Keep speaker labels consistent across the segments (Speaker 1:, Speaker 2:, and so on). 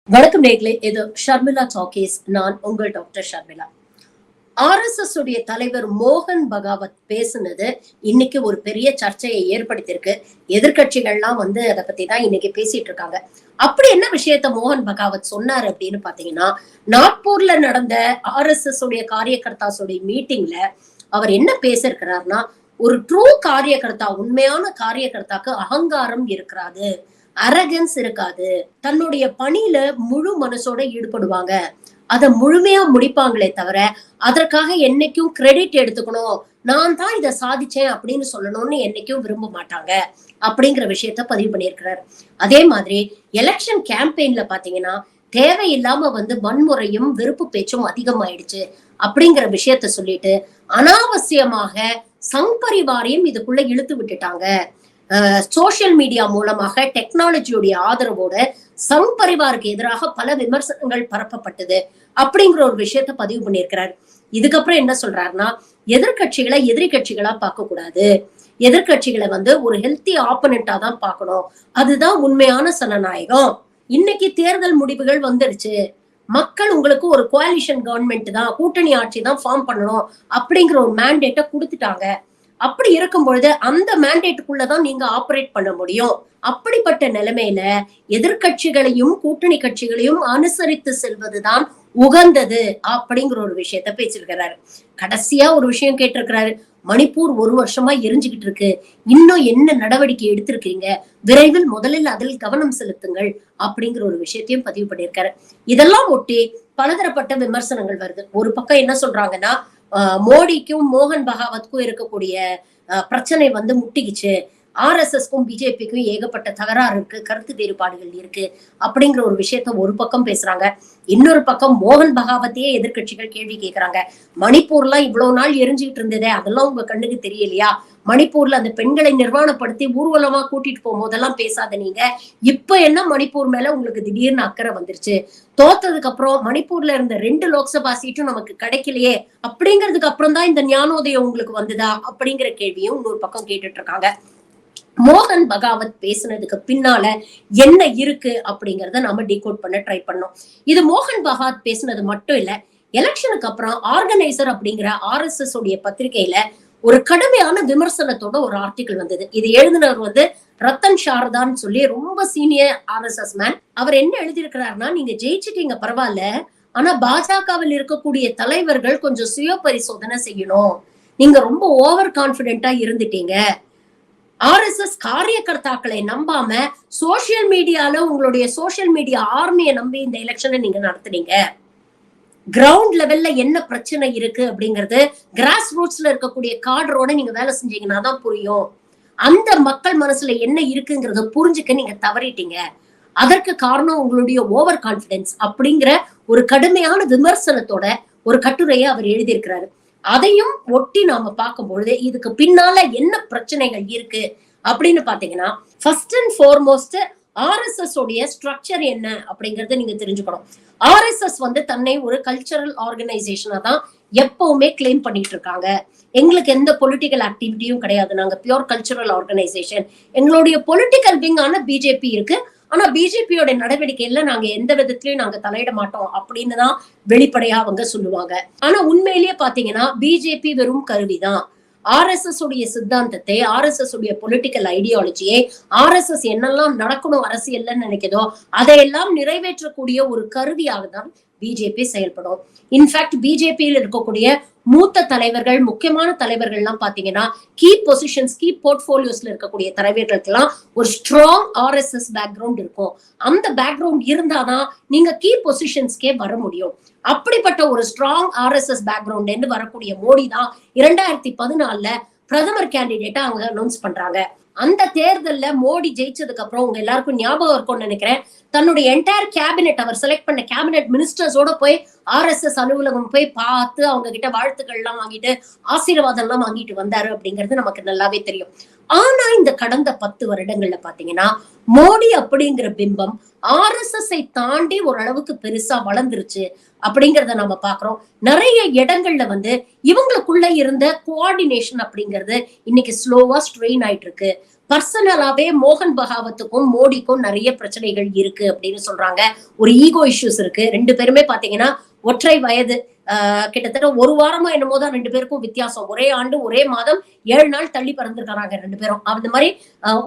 Speaker 1: வணக்கம் நேர்களே, இது ஷர்மிளா டாக்கீஸ். நான் உங்கள் டாக்டர் ஷர்மிளா. RSS உடைய தலைவர் மோகன் பகாவத் பேசுனது இன்னைக்கு ஒரு பெரிய சர்ச்சையை ஏற்படுத்தியிருக்கு. எதிர்கட்சிகள்லாம் அதை பத்தி தான் இன்னைக்கு பேசிட்டு இருக்காங்க. அப்படி என்ன விஷயத்த மோகன் பகாவத் சொன்னாரு அப்படின்னு பாத்தீங்கன்னா, நாக்பூர்ல நடந்த RSS உடைய காரியகர்த்தாஸ் உடைய மீட்டிங்ல அவர் என்ன பேசிருக்கிறார்னா, ஒரு ட்ரூ காரியகர்த்தா, உண்மையான காரியகர்த்தாக்கு அகங்காரம் இருக்கிறாது, அரகன்ஸ் இருக்காது, தன்னுடைய பணியில முழு மனசோட ஈடுபடுவாங்க, அத முழுமையா முடிப்பாங்களே தவிர அதற்காக என்னைக்கும் கிரெடிட் எடுத்துக்கணும், நான் தான் இதை சாதிச்சேன் அப்படின்னு சொல்லணும்னு என்னைக்கும் விரும்ப மாட்டாங்க அப்படிங்கிற விஷயத்த பதிவு பண்ணியிருக்கிறார். அதே மாதிரி எலெக்ஷன் கேம்பெயின்ல பாத்தீங்கன்னா தேவையில்லாம வன்முறையும் வெறுப்பு பேச்சும் அதிகமாயிடுச்சு அப்படிங்கிற விஷயத்த சொல்லிட்டு அனாவசியமாக சங் பரிவாரையும் இதுக்குள்ள இழுத்து விட்டுட்டாங்க. சோசியல் மீடியா மூலமாக டெக்னாலஜியுடைய ஆதரவோட சங் பரிவாருக்கு எதிராக பல விமர்சனங்கள் பரப்பப்பட்டது அப்படிங்கிற ஒரு விஷயத்த பதிவு பண்ணியிருக்கிறார். இதுக்கப்புறம் என்ன சொல்றாருன்னா, எதிர்கட்சிகளை எதிரி கட்சிகளா பார்க்க கூடாது, எதிர்கட்சிகளை ஒரு ஹெல்த்தி ஆப்பனண்டா தான் பார்க்கணும், அதுதான் உண்மையான சனநாயகம். இன்னைக்கு தேர்தல் முடிவுகள் வந்துருச்சு, மக்கள் உங்களுக்கு ஒரு கோலிஷன் கவர்மெண்ட் தான், கூட்டணி ஆட்சி தான் ஃபார்ம் பண்ணணும் அப்படிங்கிற ஒரு மேண்டேட்டை கொடுத்துட்டாங்க. அப்படி இருக்கும் பொழுது அந்த மேண்டேட்டுக்குள்ளதான் நீங்க ஆபரேட் பண்ண முடியும். அப்படிப்பட்ட நிலைமையில எதிர்கட்சிகளையும் கூட்டணி கட்சிகளையும் அனுசரித்து செல்வதுதான் உகந்தது அப்படிங்கிற ஒரு விஷயத்த பேசிருக்கிறாரு. கடைசியா ஒரு விஷயம் கேட்டிருக்கிறாரு, மணிப்பூர் 1 வருஷமா எரிஞ்சுக்கிட்டு இருக்கு, இன்னும் என்ன நடவடிக்கை எடுத்திருக்கீங்க, விரைவில் முதலில் அதில் கவனம் செலுத்துங்கள் அப்படிங்கிற ஒரு விஷயத்தையும் பதிவு பண்ணியிருக்காரு. இதெல்லாம் ஒட்டி பலதரப்பட்ட விமர்சனங்கள் வருது. ஒரு பக்கம் என்ன சொல்றாங்கன்னா, மோடிக்கும் மோகன் பகாவத்துக்கும் இருக்கக்கூடிய பிரச்சனை முட்டிக்குச்சு, RSSக்கும் பிஜேபிக்கும் ஏகப்பட்ட தகராறு இருக்கு, கருத்து வேறுபாடுகள் இருக்கு அப்படிங்கிற ஒரு விஷயத்த ஒரு பக்கம் பேசுறாங்க. இன்னொரு பக்கம் மோகன் பகாவத்தையே எதிர்கட்சிகள் கேள்வி கேட்கிறாங்க. மணிப்பூர்லாம் இவ்வளவு நாள் எரிஞ்சுக்கிட்டு இருந்ததே, அதெல்லாம் உங்க கண்ணுக்கு தெரியலையா? மணிப்பூர்ல அந்த பெண்களை நிர்வாணப்படுத்தி ஊர்வலமா கூட்டிட்டு போகும்போதெல்லாம் பேசாத நீங்க, இப்ப என்ன மணிப்பூர் மேல உங்களுக்கு திடீர்னு அக்கறை வந்துருச்சு? தோத்ததுக்கு அப்புறம் மணிப்பூர்ல இருந்த 2 லோக்சபா சீட்டும் நமக்கு கிடைக்கலையே, அப்படிங்கிறதுக்கு அப்புறம் தான் இந்த ஞானோதயம் உங்களுக்கு வந்ததா அப்படிங்கிற கேள்வியும் இன்னொரு பக்கம் கேட்டுட்டு இருக்காங்க. மோகன் பகாவத் பேசுனதுக்கு பின்னால என்ன இருக்கு அப்படிங்கறத நாம டிகோட் பண்ண ட்ரை பண்ணோம். இது மோகன் பகாவத் பேசுனது மட்டும் இல்ல, எலெக்ஷனுக்கு அப்புறம் ஆர்கனைசர் அப்படிங்கிற RSS உடைய பத்திரிகையில ஒரு கடுமையான விமர்சனத்தோட ஒரு ஆர்டிகிள் வந்தது. இது எழுதினவர் ரத்தன் சாரதான்னு சொல்லி ரொம்ப சீனியர் RSS மேன். அவர் என்ன எழுதியிருக்கிறாருன்னா, நீங்க ஜெயிச்சுட்டீங்க பரவாயில்ல, ஆனா பாஜகவில் இருக்கக்கூடிய தலைவர்கள் கொஞ்சம் சுய பரிசோதனை செய்யணும், நீங்க ரொம்ப ஓவர் கான்பிடென்டா இருந்துட்டீங்க, RSS காரியகர்த்தாக்களை நம்பாம சோசியல் மீடியால உங்களுடைய சோசியல் மீடியா ஆர்மியை நம்பி இந்த எலெக்ஷனை நீங்க நடத்துனீங்க, கிரவுண்ட் லெவல்ல என்ன பிரச்சனை இருக்கு அப்படிங்கிறது கிராஸ் ரூட்ஸ்ல இருக்கக்கூடிய கார்டரோட நீங்க வேலை செஞ்சீங்கன்னா தான் புரியும், அந்த மக்கள் மனசுல என்ன இருக்குங்கிறத புரிஞ்சுக்க நீங்க தவறிட்டீங்க, அதற்கு காரணம் உங்களுடைய ஓவர் கான்பிடன்ஸ் அப்படிங்கிற ஒரு கடுமையான விமர்சனத்தோட ஒரு கட்டுரையை அவர் எழுதியிருக்கிறாரு. அதையும் ஒட்டி நாம பார்க்கும் பொழுது இதுக்கு பின்னால என்ன பிரச்சனைகள் இருக்கு அப்படின்னு பாத்தீங்கன்னா, ஃபர்ஸ்ட் அண்ட் ஃபார்மோஸ்ட் RSS உடைய ஸ்ட்ரக்சர் என்ன அப்படிங்கறத நீங்க தெரிஞ்சுக்கணும். RSS தன்னை ஒரு கல்ச்சரல் ஆர்கனைசேஷனா தான் எப்பவுமே கிளைம் பண்ணிட்டு இருக்காங்க. எங்களுக்கு எந்த பொலிட்டிக்கல் ஆக்டிவிட்டியும் கிடையாது, நாங்க பியூர் கல்ச்சரல் ஆர்கனைசேஷன், எங்களுடைய பொலிட்டிக்கல் விங் ஆன பிஜேபி இருக்கு, ஆனா பிஜேபியோட நடவடிக்கையில நாங்க எந்த விதத்திலயும் நாங்க தலையிட மாட்டோம் அப்படின்னு தான் வெளிப்படையா அவங்க சொல்லுவாங்க. ஆனா உண்மையிலேயே பாத்தீங்கன்னா பிஜேபி வெறும் கருவிதான். RSS உடைய சித்தாந்தத்தை, RSS உடைய பொலிட்டிக்கல் ஐடியாலஜியை, RSS என்னெல்லாம் நடக்கணும் அரசியல்ல நினைக்கிறதோ அதையெல்லாம் நிறைவேற்றக்கூடிய ஒரு கருவியாக தான் பிஜேபி செயல்படும். இன்ஃபேக்ட் பிஜேபியில் இருக்கக்கூடிய மூத்த தலைவர்கள், முக்கியமான தலைவர்கள் எல்லாம் பாத்தீங்கன்னா கீ பொசிஷன்ஸ், கீ போர்ட்போலியோஸ்ல இருக்கக்கூடிய தலைவர்களுக்கு எல்லாம் ஒரு ஸ்ட்ராங் RSS பேக்ரவுண்ட் இருக்கும். அந்த பேக்ரவுண்ட் இருந்தாதான் நீங்க கீ பொசிஷன்ஸ்க்கே வர முடியும். அப்படிப்பட்ட ஒரு ஸ்ட்ராங் RSS பேக்ரவுண்ட் வரக்கூடிய மோடி தான் 2014 பிரதமர் கேண்டிடேட்டா அவங்க அனௌன்ஸ் பண்றாங்க. அந்த தேர்தல்ல மோடி ஜெயிச்சதுக்கு அப்புறம் உங்க எல்லாருக்கும் ஞாபகம் இருக்கும்னு நினைக்கிறேன், தன்னுடைய என்டையர் கேபினெட், அவர் செலக்ட் பண்ண கேபினெட் மினிஸ்டர்ஸோட போய் RSS அலுவலகம் போய் பார்த்து அவங்க கிட்ட வாழ்த்துக்கள் எல்லாம் வாங்கிட்டு ஆசீர்வாதம் எல்லாம் வாங்கிட்டு வந்தாரு அப்படிங்கிறது நமக்கு நல்லாவே தெரியும். ஆனா இந்த கடந்த 10 வருடங்கள்ல பாத்தீங்கன்னா மோடி அப்படிங்கிற பிம்பம் RSS தாண்டி ஓரளவுக்கு பெருசா வளர்ந்துருச்சு அப்படிங்கறத நம்ம பாக்குறோம். நிறைய இடங்கள்ல இவங்களுக்குள்ள இருந்த கோஆர்டினேஷன் அப்படிங்கிறது இன்னைக்கு ஸ்லோவா ஸ்ட்ரெயின் ஆயிட்டு இருக்கு. பர்சனலாவே மோகன் பகாவத்துக்கும் மோடிக்கும் நிறைய பிரச்சனைகள் இருக்கு அப்படின்னு சொல்றாங்க. ஒரு ஈகோ இஷ்யூஸ் இருக்கு. 2 பேருமே பாத்தீங்கன்னா ஒற்றை வயது. கிட்டத்தட்ட ஒரு வாரமா என்னமோதான் 2 பேருக்கும் வித்தியாசம். ஒரே ஆண்டு ஒரே மாதம் 7 நாள் தள்ளி பிறந்திருக்கிறாங்க 2 பேரும். அந்த மாதிரி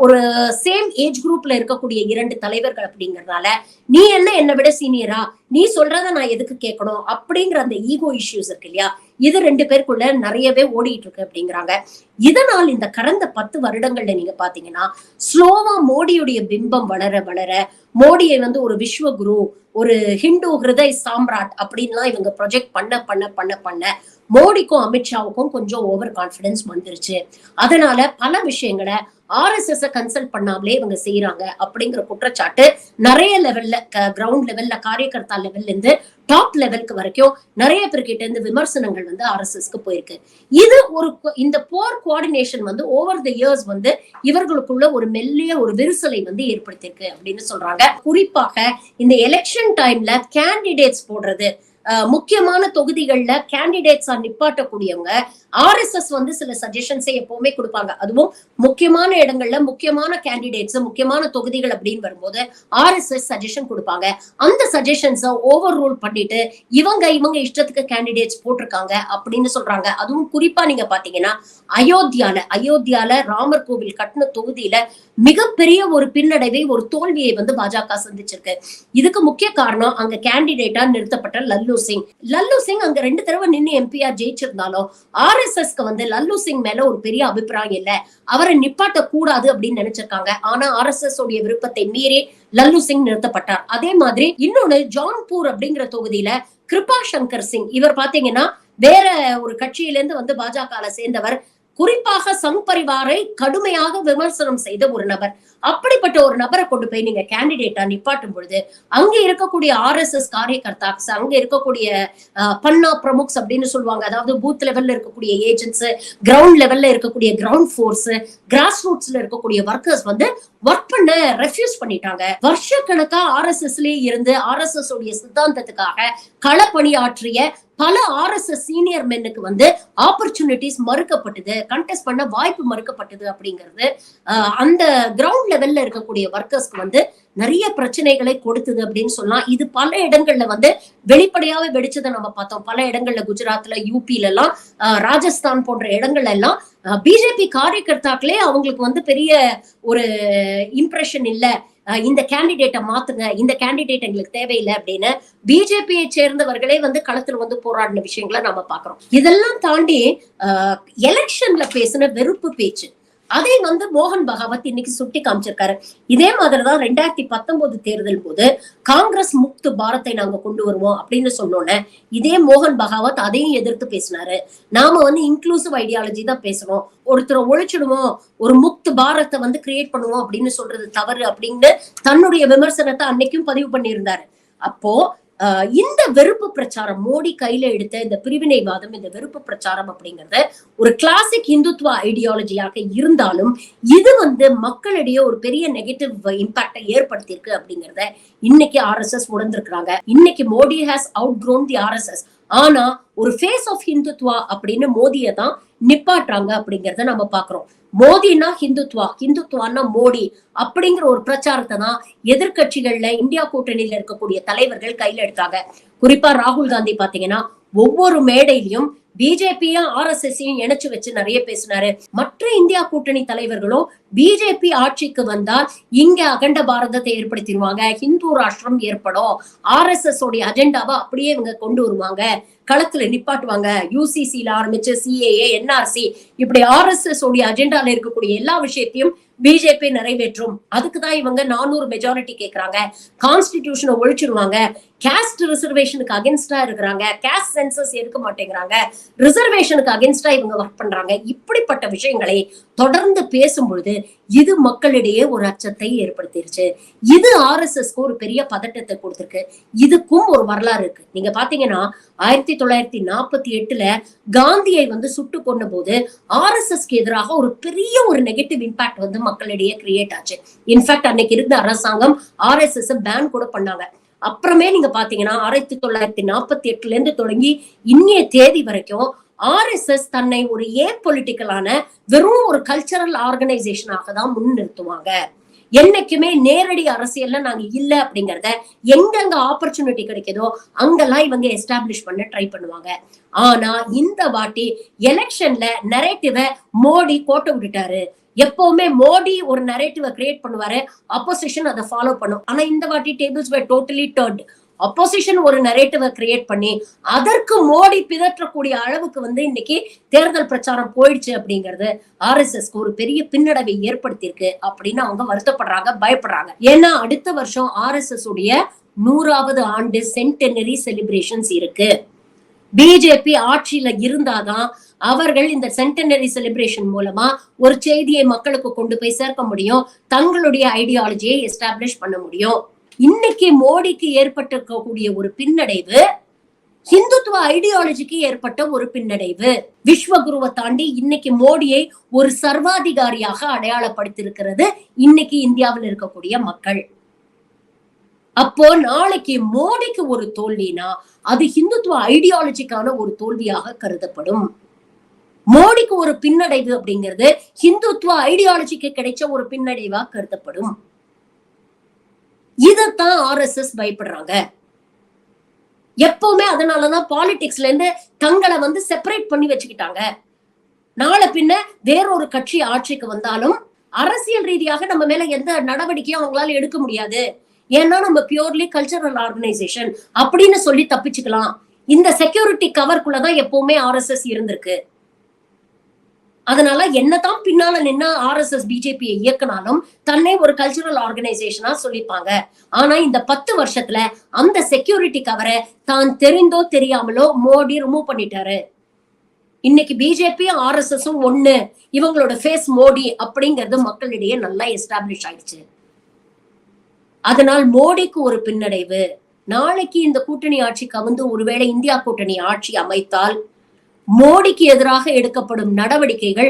Speaker 1: ஒரு சேம் ஏஜ் குரூப்ல இருக்கக்கூடிய 2 தலைவர்கள் அப்படிங்கறதுனால நீ என்ன விட சீனியரா, நீ சொல்றத நான் எதுக்கு கேட்கணும் அப்படிங்கிற அந்த ஈகோ இஷ்யூஸ் இருக்கு இல்லையா, இது 2 பேருக்குள்ள நிறையவே ஓடிட்டு இருக்கு அப்படிங்கிறாங்க. இதனால் இந்த கடந்த 10 வருடங்கள்ல நீங்க பாத்தீங்கன்னா ஸ்லோவா மோடியுடைய பிம்பம் வளர வளர மோடியை ஒரு விஸ்வகுரு, ஒரு ஹிந்து ஹிருதய் சாம்ராட் அப்படின்லாம் இவங்க ப்ரொஜெக்ட் பண்ண பண்ண பண்ண பண்ண மோடிக்கும் அமித்ஷாவுக்கும் கொஞ்சம் ஓவர் கான்பிடன்ஸ் வந்துருச்சு. அதனால பல விஷயங்களை RSS கன்சல்ட் பண்ணாமலே இவங்க செய்யறாங்க அப்படிங்கிற குற்றச்சாட்டு நிறைய லெவல்ல, கிரவுண்ட் லெவல்ல, காரியகர்த்தா லெவல்ல இருந்து டாப் லெவலுக்கு வரைக்கும் நிறைய பேர்கிட்ட இருந்து விமர்சனங்கள் RSSக்கு போயிருக்கு. இது இந்த போர் கோஆர்டினேஷன் ஓவர் தி இயர்ஸ் இவர்களுக்குள்ள ஒரு மெல்லிய ஒரு விரிசலை ஏற்படுத்தியிருக்கு அப்படின்னு சொல்றாங்க. குறிப்பாக இந்த எலெக்ஷன் டைம்ல கேண்டிடேட்ஸ் போடுறது, முக்கியமான தொகுதிகள்ல கேண்டிடேட்ஸா நிப்பாட்டக்கூடியவங்க RSS சில சஜஷன்ஸை எப்பவுமே கொடுப்பாங்க. அதுவும் முக்கியமான இடங்கள்ல முக்கியமான கேண்டிடேட்ஸ், முக்கியமான தொகுதிகள் அப்படின்னு வரும்போது RSS சஜஷன் கொடுப்பாங்க. அந்த சஜஷன்ஸை ஓவர் ரூல் பண்ணிட்டு இவங்க இஷ்டத்துக்கு கேண்டிடேட்ஸ் போட்டிருக்காங்க அப்படின்னு சொல்றாங்க. அதுவும் குறிப்பா நீங்க பாத்தீங்கன்னா அயோத்தியால ராமர் கோவில் கட்டின தொகுதியில மிகப்பெரிய ஒரு பின்னடைவை, ஒரு தோல்வியை பாஜக சந்திச்சிருக்கு. இதுக்கு முக்கிய காரணம் அங்க கேண்டிடேட்டா நிறுத்தப்பட்ட லல்லு சிங் அங்க 2 தடவை நின்று எம்பியா ஜெயிச்சிருந்தாலும் RSSக்கு லல்லு சிங் மேல ஒரு பெரிய அபிப்பிராயம் இல்ல, அவரை நிப்பாட்ட கூடாது அப்படின்னு நினைச்சிருக்காங்க. ஆனா RSS உடைய விருப்பத்தை மீறி லல்லு சிங் நிறுத்தப்பட்டார். அதே மாதிரி இன்னொன்னு ஜான்பூர் அப்படிங்கிற தொகுதியில கிருபா சங்கர் சிங், இவர் பாத்தீங்கன்னா வேற ஒரு கட்சியிலிருந்து பாஜக சேர்ந்தவர். குறிப்பாக சங் பரிவாரை கடுமையாக விமர்சனம் செய்த ஒரு நபர். அப்படிப்பட்ட ஒரு நபரை கொண்டு போய் நீங்க கேண்டிடேட்டா நிப்பாட்டும் பொழுது அங்க இருக்கக்கூடிய RSS காரியகர்த்தாக்ஸ், அங்க இருக்கக்கூடிய பன்னா பிரமுக்ஸ் அப்படின்னு சொல்லுவாங்க, அதாவது பூத் லெவல்ல இருக்கக்கூடிய ஏஜென்ட்ஸ், கிரவுண்ட் லெவல்ல இருக்கக்கூடிய கிரவுண்ட் போர்ஸ், கிராஸ் ரூட்ஸ்ல இருக்கக்கூடிய ஒர்க்கர்ஸ் ஒர்க் பண்ண ரெஃப்யூஸ் பண்ணிட்டாங்க. வருஷ கணக்கா RSSலயே இருந்து RSS உடைய சித்தாந்தத்துக்காக களப்பணியாற்றிய பல RSS சீனியர் மென்னுக்கு ஆப்பர்ச்சுனிட்டிஸ் மறுக்கப்பட்டது, கண்டெஸ்ட் பண்ண வாய்ப்பு மறுக்கப்பட்டது அப்படிங்கிறது அந்த கிரவுண்ட் லெவல்ல இருக்கக்கூடிய ஒர்க்கர்ஸ்க்கு நிறைய பிரச்சனைகளை கொடுத்தது அப்படின்னு சொல்லலாம். இது பல இடங்கள்ல வெளிப்படையாவே வெடிச்சதை நம்ம பார்த்தோம். பல இடங்கள்ல குஜராத்ல, யூபில எல்லாம், ராஜஸ்தான் போன்ற இடங்கள்ல எல்லாம் பிஜேபி காரியகர்த்தாக்களே அவங்களுக்கு பெரிய ஒரு இம்ப்ரெஷன் இல்ல, இந்த கேண்டிடேட்டை மாத்துங்க, இந்த கேண்டிடேட் எங்களுக்கு தேவையில்லை அப்படின்னு பிஜேபியை சேர்ந்தவர்களே களத்துல போராடின விஷயங்களை நம்ம பாக்குறோம். இதெல்லாம் தாண்டி எலெக்ஷன்ல பேசின வெறுப்பு பேச்சு அதை மோகன் பகாவத் இன்னைக்கு சுட்டி காமிச்சிருக்காரு. இதே மாதிரிதான் 2019 தேர்தல் போது காங்கிரஸ் முக்து பாரத்தை நாங்க கொண்டு வருவோம் அப்படின்னு சொன்னோன்னே இதே மோகன் பகாவத் அதையும் எதிர்த்து பேசினாரு. நாம இன்க்ளூசிவ் ஐடியாலஜி தான் பேசுறோம், ஒருத்தரை ஒழிச்சிடுவோம், ஒரு முக்து பாரத்தை கிரியேட் பண்ணுவோம் அப்படின்னு சொல்றது தவறு அப்படின்னு தன்னுடைய விமர்சனத்தை அன்னைக்கும் பதிவு பண்ணியிருந்தாரு. அப்போ இந்த வெறுப்பு பிரச்சாரம், மோடி கையில எடுத்த இந்த பிரிவினைவாதம், இந்த வெறுப்பு பிரச்சாரம் அப்படிங்கறது ஒரு கிளாசிக் இந்துத்துவ ஐடியாலஜியாக இருந்தாலும் இது மக்களிடையே ஒரு பெரிய நெகட்டிவ் இம்பாக்டை ஏற்படுத்தியிருக்கு அப்படிங்கறத இன்னைக்கு RSS உணர்ந்திருக்கிறாங்க. இன்னைக்கு Modi has out grown the RSS. ஆனா ஒரு ஃபேஸ் ஆஃப் ஹிந்துத்வா அப்படின்னு மோடியை தான் நிப்பாட்டுறாங்க அப்படிங்கறத நம்ம பாக்குறோம். மோடினா ஹிந்துத்வான்னா மோடி அப்படிங்கிற ஒரு பிரச்சாரத்தை தான் எதிர்கட்சிகள்ல, இந்தியா கூட்டணியில இருக்கக்கூடிய தலைவர்கள் கையில எடுத்தாங்க. குறிப்பா ராகுல் காந்தி பாத்தீங்கன்னா ஒவ்வொரு மேடையிலையும் பிஜேபியும் RSSையும் இணைச்சு வச்சு நிறைய பேசினாரு. மற்ற இந்தியா கூட்டணி தலைவர்களும் பிஜேபி ஆட்சிக்கு வந்தால் இங்க அகண்ட பாரதத்தை ஏற்படுத்திடுவாங்க, ஹிந்து ராஷ்டிரம் ஏற்படும், RSS உடைய அஜெண்டாவை அப்படியே இவங்க கொண்டு வருவாங்க, களத்துல நிப்பாட்டுவாங்க, UCCல ஆரம்பிச்சு CAA, NRC இப்படி RSS உடைய அஜெண்டால இருக்கக்கூடிய எல்லா விஷயத்தையும் பிஜேபி நிறைவேற்றும். அதுக்குதான் இவங்க 400 மெஜாரிட்டி கேட்கறாங்க, கான்ஸ்டிடியூஷனை ஒழிச்சிருவாங்க, கேஸ்ட் ரிசர்வேஷனுக்கு அகென்ஸ்டா இருக்கிறாங்க, கேஸ்ட் சென்சஸ் எடுக்க மாட்டேங்கிறாங்க, ரிசர்வேஷனுக்கு அகென்ஸ்டா இவங்க ஒர்க் பண்றாங்க. இப்படிப்பட்ட விஷயங்களை தொடர்ந்து பேசும் பொழுது இது மக்களிடையே ஒரு அச்சத்தை ஏற்படுத்திருச்சு. இது RSSக்கு ஒரு பெரிய பதட்டத்தை கொடுத்திருக்கு. இதுக்கும் ஒரு வரலாறு இருக்கு. நீங்க பாத்தீங்கன்னா 1948 காந்தியை சுட்டு கொண்ட போது RSSக்கு எதிராக ஒரு பெரிய ஒரு நெகட்டிவ் இம்பாக்ட் மக்களிடையே கிரியேட் ஆச்சு. இன்ஃபேக்ட் அன்னைக்கு இருந்த அரசாங்கம் RSS பேன் கூட பண்ணாங்க. அப்புறமே நீங்க பாத்தீங்கன்னா 1948 இருந்து தொடங்கி இன்னைய தேதி வரைக்கும் RSS தன்னை ஒரு பொலிட்டிக்கலான வெறும் ஒரு கல்ச்சரல் ஆர்கனைசேஷனாக தான் முன்னிறுத்துவாங்க. என்னைக்குமே நேரடி அரசியல்ல நாங்க இல்ல அப்படிங்கறத எங்கெங்க ஆப்பர்ச்சுனிட்டி கிடைக்குதோ அங்கெல்லாம் இவங்க எஸ்டாப்ளிஷ் பண்ண ட்ரை பண்ணுவாங்க. ஆனா இந்த வாட்டி எலெக்ஷன்ல நரேட்டிவ மோடி கோட்டை விட்டுட்டாரு. எப்பவுமே மோடி ஒரு நரேட்டிவ கிரியேட் பண்ணுவாரு, அப்போசிஷன் அதை ஃபாலோ பண்ணும். ஆனா இந்த வாட்டி டேபிள்ஸ் வேர் டோட்டலி டர்ன்ட். அப்போசிஷன் ஒரு நரேட்டிவ கிரியேட் பண்ணி அதற்கு மோடி பிதற்றக்கூடிய அளவுக்கு இன்னைக்கு தேர்தல் பிரச்சாரம் போயிடுச்சு அப்படிங்கிறது RSSக்கு ஒரு பெரிய பின்னடைவை ஏற்படுத்தியிருக்கு அப்படின்னு அவங்க வருத்தப்படுறாங்க, பயப்படுறாங்க. ஏன்னா அடுத்த வருஷம் RSS உடைய 100வது ஆண்டு சென்டெனரி செலிப்ரேஷன்ஸ் இருக்கு. பிஜேபி ஆட்சியில இருந்தாதான் அவர்கள் இந்த சென்டெனரி செலிப்ரேஷன் மூலமா ஒரு செய்தியை மக்களுக்கு கொண்டு போய் சேர்க்க முடியும், தங்களுடைய ஐடியாலஜியை எஸ்டாப்ளிஷ் பண்ண முடியும். இன்னைக்கு மோடிக்கு ஏற்பட்டிருக்கக்கூடிய ஒரு பின்னடைவு ஹிந்துத்துவ ஐடியாலஜிக்கு ஏற்பட்ட ஒரு பின்னடைவு. விஸ்வகுருவை தாண்டி இன்னைக்கு மோடியை ஒரு சர்வாதிகாரியாக அடையாளப்படுத்தியிருக்கிறது இன்னைக்கு இந்தியாவில் இருக்கக்கூடிய மக்கள். அப்போ நாளைக்கு மோடிக்கு ஒரு தோல்வினா அது ஹிந்துத்துவ ஐடியாலஜிக்கான ஒரு தோல்வியாக கருதப்படும். மோடிக்கு ஒரு பின்னடைவு அப்படிங்கிறது ஹிந்துத்துவ ஐடியாலஜிக்கு கிடைச்ச ஒரு பின்னடைவா கருதப்படும். இதத்தான் RSS பயப்படுறாங்க. எப்பவுமே அதனாலதான் பாலிடிக்ஸ்ல இருந்து தங்களை செப்பரேட் பண்ணி வச்சுக்கிட்டாங்க. நாளை பின்ன வேறொரு கட்சி ஆட்சிக்கு வந்தாலும் அரசியல் ரீதியாக நம்ம மேல எந்த நடவடிக்கையும் அவங்களால எடுக்க முடியாது. ஏன்னா நம்ம பியூர்லி கல்ச்சரல் ஆர்கனைசேஷன் அப்படின்னு சொல்லி தப்பிச்சுக்கலாம். இந்த செக்யூரிட்டி கவர்க்குள்ளதான் எப்பவுமே RSS இருந்திருக்கு. அதனால என்னதான் பின்னால நின்னா RSS பிஜேபியை இயக்கினாலும் தன்னை ஒரு கல்ச்சரல் ஆர்கனைசேஷனா சொல்லிப்பாங்க. ஆனா இந்த 10 வருஷத்துல அந்த செக்யூரிட்டி கவரை தான் தெரிந்தோ தெரியாமலோ மோடி ரிமூவ் பண்ணிட்டாரு. இன்னைக்கு பிஜேபி RSSம் ஒண்ணு, இவங்களோட ஃபேஸ் மோடி அப்படிங்கிறது மக்களிடையே நல்லா எஸ்டாப்ளிஷ் ஆயிடுச்சு. அதனால் மோடிக்கு ஒரு பின்னடைவு. நாளைக்கு இந்த கூட்டணி ஆட்சி கவுந்து ஒருவேளை இந்தியா கூட்டணி ஆட்சி அமைத்தால் மோடிக்கு எதிராக எடுக்கப்படும் நடவடிக்கைகள்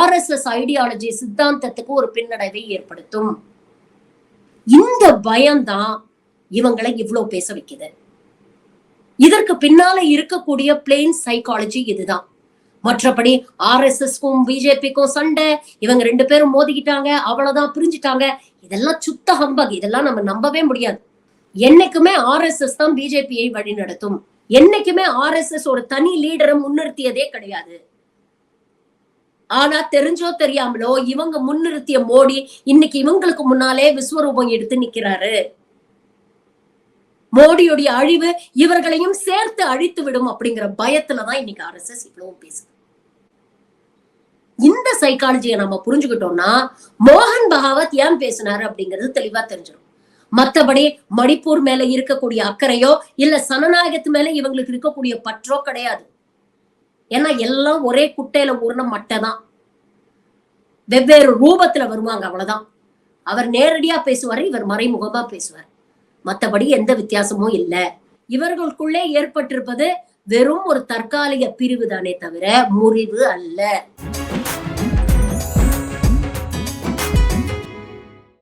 Speaker 1: RSS ஐடியாலஜி சித்தாந்தத்துக்கு ஒரு பின்னடைவை ஏற்படுத்தும். இந்த பயம்தான் இவங்களை இவ்வளவு பேச வைக்குது. இதற்கு பின்னால இருக்கக்கூடிய பிளேன் சைக்காலஜி இதுதான். மற்றபடி RSSக்கும் பிஜேபிக்கும் சண்டை, இவங்க 2 பேரும் மோதிக்கிட்டாங்க, அவ்வளவுதான் பிரிஞ்சுட்டாங்க, இதெல்லாம் சுத்த ஹம்பக். இதெல்லாம் நம்ம நம்பவே முடியாது. என்னைக்குமே RSS தான் பிஜேபியை வழி நடத்தும். என்னைக்குமே RSS ஒரு தனி லீடரை முன்னிறுத்தியதே கிடையாது. ஆனா தெரிஞ்சோ தெரியாமலோ இவங்க முன்னிறுத்திய மோடி இன்னைக்கு இவங்களுக்கு முன்னாலே விஸ்வரூபம் எடுத்து நிக்கிறாரு. மோடியுடைய அழிவு இவர்களையும் சேர்த்து அழித்து விடும் அப்படிங்கிற பயத்துலதான் இன்னைக்கு RSS இவ்வளவு பேசுது. இந்த சைக்காலஜியை நம்ம புரிஞ்சுக்கிட்டோம்னா மோகன் பகாவத் ஏன் பேசினாரு அப்படிங்கிறது தெளிவா தெரிஞ்சிடும். மத்தபடி மணிப்பூர் மேல இருக்கக்கூடிய அக்கறையோ இல்ல சனநாயகத்து மேல இவங்களுக்கு இருக்கக்கூடிய பற்றோ கிடையாது. ஏன்னா எல்லாம் ஒரே குட்டையில ஊர்ன மட்டைதான், வெவ்வேறு ரூபத்துல வருவாங்க, அவ்வளவுதான். அவர் நேரடியா பேசுவாரு, இவர் மறைமுகமா பேசுவார். மத்தபடி எந்த வித்தியாசமும் இல்ல. இவர்களுக்குள்ளே ஏற்பட்டிருப்பது வெறும் ஒரு தற்காலிக பிரிவு தானே தவிர முறிவு அல்ல.